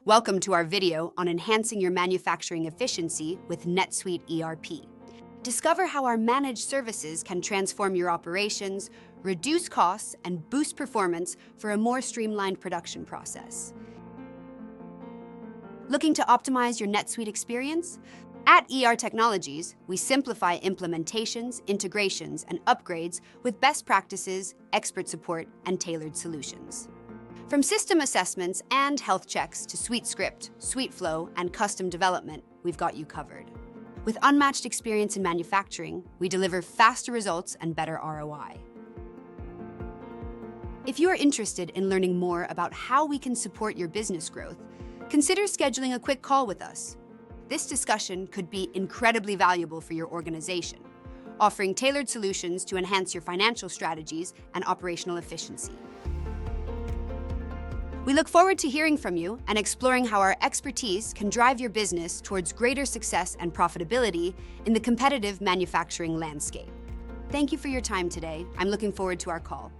Welcome to our video on enhancing your manufacturing efficiency with NetSuite ERP. Discover how our managed services can transform your operations, reduce costs, and boost performance for a more streamlined production process. Looking to optimize your NetSuite experience? At ER Technologies, we simplify implementations, integrations, and upgrades with best practices, expert support, and tailored solutions. From system assessments and health checks to suite script, suite flow, and custom development, we've got you covered. With unmatched experience in manufacturing, we deliver faster results and better ROI. If you are interested in learning more about how we can support your business growth, consider scheduling a quick call with us. This discussion could be incredibly valuable for your organization, offering tailored solutions to enhance your financial strategies and operational efficiency. We look forward to hearing from you and exploring how our expertise can drive your business towards greater success and profitability in the competitive manufacturing landscape. Thank you for your time today. I'm looking forward to our call.